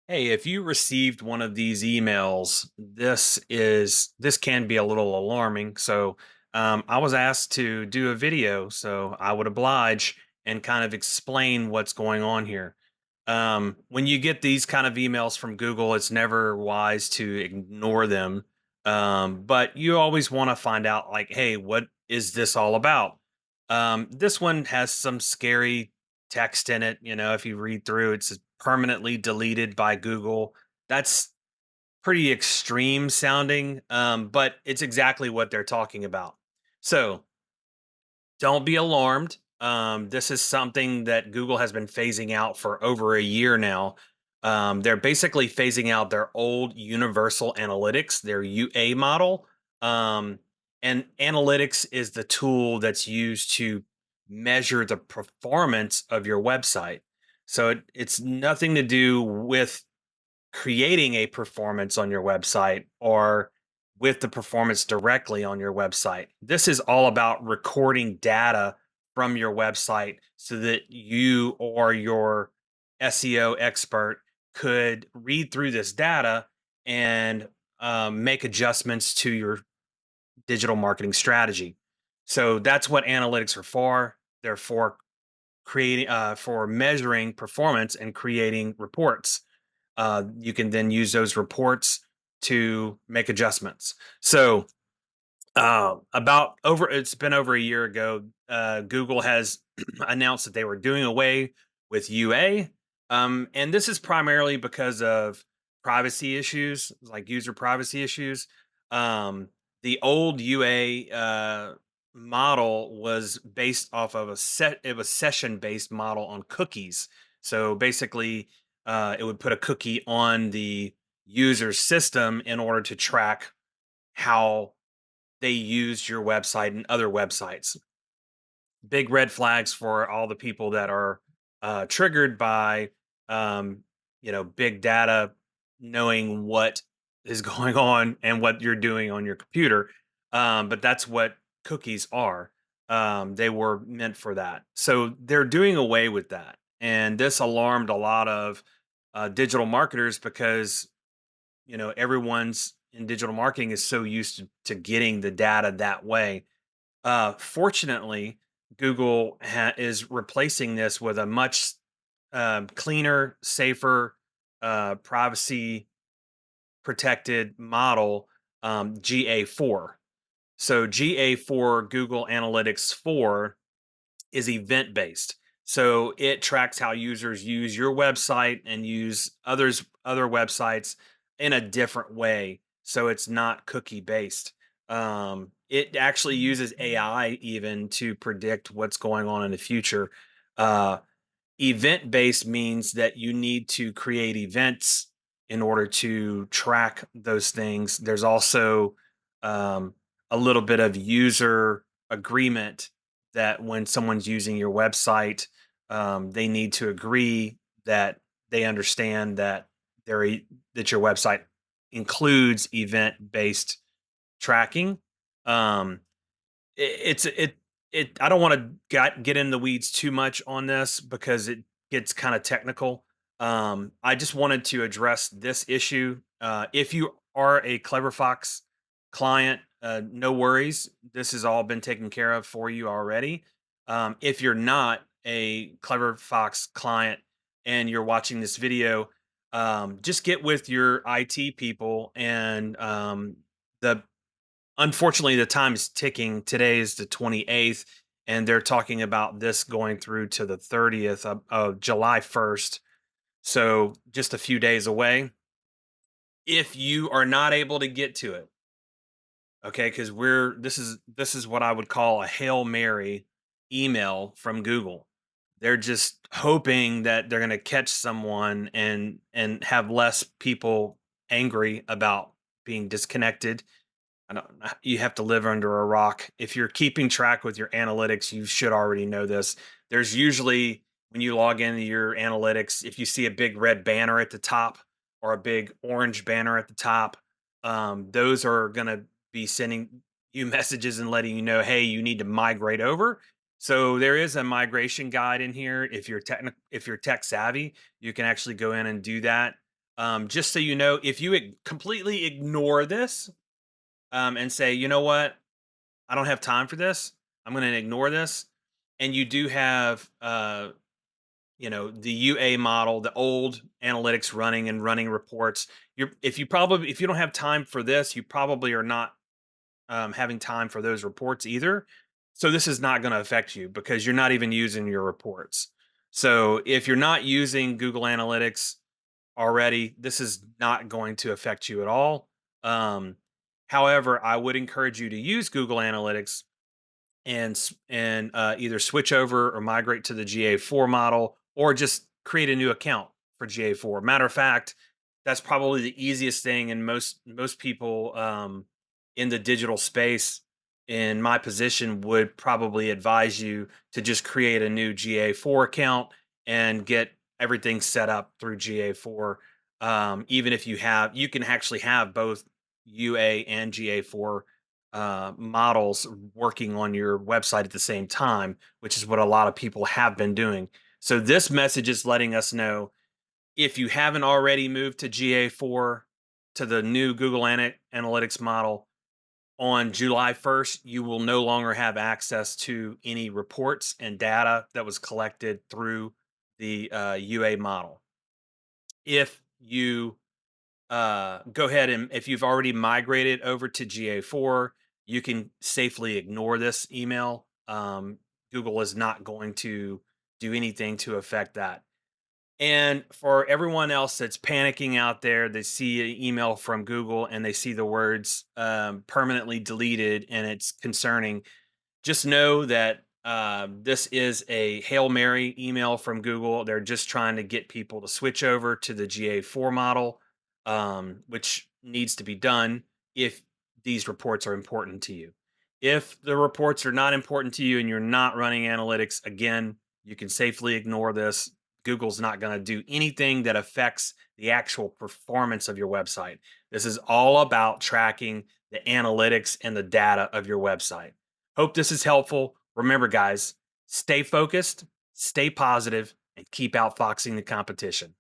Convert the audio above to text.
Hey, if you received one of these emails, this can be a little alarming. I was asked to do a video, so I would oblige and kind of explain what's going on here. When you get these kind of emails from Google, it's never wise to ignore them. But you always want to find out, like, hey, what is this all about? This one has some scary text in it. If you read through, it's permanently deleted by Google. That's pretty extreme sounding, but it's exactly what they're talking about. So don't be alarmed. This is something that Google has been phasing out for over a year now. They're basically phasing out their old Universal Analytics, their UA model. Um, and analytics is the tool that's used to measure the performance of your website. So it's nothing to do with creating a performance on your website or with the performance directly on your website. This is all about recording data from your website so that you or your SEO expert could read through this data and make adjustments to your digital marketing strategy. So that's what analytics are for. They're for for measuring performance and creating reports. You can then use those reports to make adjustments. It's been over a year ago. Google has announced that they were doing away with UA, and this is primarily because of privacy issues, like user privacy issues. The old UA model was based off of it was session based model on cookies. So basically, it would put a cookie on the user's system in order to track how they used your website and other websites. Big red flags for all the people that are triggered by, um, big data, knowing what is going on and what you're doing on your computer. But that's what cookies are. They were meant for that. So they're doing away with that. And this alarmed a lot of digital marketers because everyone's in digital marketing is so used to getting the data that way. Fortunately, Google is replacing this with a much cleaner, safer, privacy protected model, GA4. So GA4, Google Analytics 4, is event based. So it tracks how users use your website and use other websites in a different way. So it's not cookie based. It actually uses AI even to predict what's going on in the future. Uh, Event based means that you need to create events in order to track those things. There's also um, a little bit of user agreement that when someone's using your website, they need to agree that they understand that that your website includes event based tracking. Um, it's it I don't want to get in the weeds too much on this because it gets kind of technical. I just wanted to address this issue. If you are a Clever Fox client, no worries. This has all been taken care of for you already. If you're not a Clever Fox client and you're watching this video, just get with your IT people and the unfortunately, the time is ticking. Today is the 28th, and they're talking about this going through to the 30th of July 1st. So just a few days away. If you are not able to get to it, okay, because this is what I would call a Hail Mary email from Google. They're just hoping that they're going to catch someone and have less people angry about being disconnected. I don't, you have to live under a rock. If you're keeping track with your analytics, you should already know this. There's usually, when you log into your analytics, if you see a big red banner at the top or a big orange banner at the top, those are going to be sending you messages and letting you know, hey, you need to migrate over. So there is a migration guide in here. If you're tech savvy, you can actually go in and do that. Just so you know, if you completely ignore this and say, you know what, I don't have time for this, I'm going to ignore this, and you do have the UA model, the old analytics running and running reports. If you don't have time for this, you probably are not having time for those reports either. So this is not going to affect you because you're not even using your reports. So if you're not using Google Analytics already, this is not going to affect you at all. Um, However, I would encourage you to use Google Analytics and either switch over or migrate to the GA4 model, or just create a new account for GA4. Matter of fact, that's probably the easiest thing, and most people in the digital space in my position would probably advise you to just create a new GA4 account and get everything set up through GA4. Even if you can actually have both UA and GA4 models working on your website at the same time, which is what a lot of people have been doing. So this message is letting us know, if you haven't already moved to GA4, to the new Google Analytics model on July 1st, you will no longer have access to any reports and data that was collected through the UA model. If you go ahead, and if you've already migrated over to GA4, you can safely ignore this email. Google is not going to do anything to affect that. And for everyone else that's panicking out there, they see an email from Google and they see the words permanently deleted, and it's concerning. Just know that this is a Hail Mary email from Google. They're just trying to get people to switch over to the GA4 model, which needs to be done if these reports are important to you. If the reports are not important to you and you're not running analytics, again, you can safely ignore this. Google's not going to do anything that affects the actual performance of your website. This is all about tracking the analytics and the data of your website. Hope this is helpful. Remember, guys, stay focused, stay positive, and keep outfoxing the competition.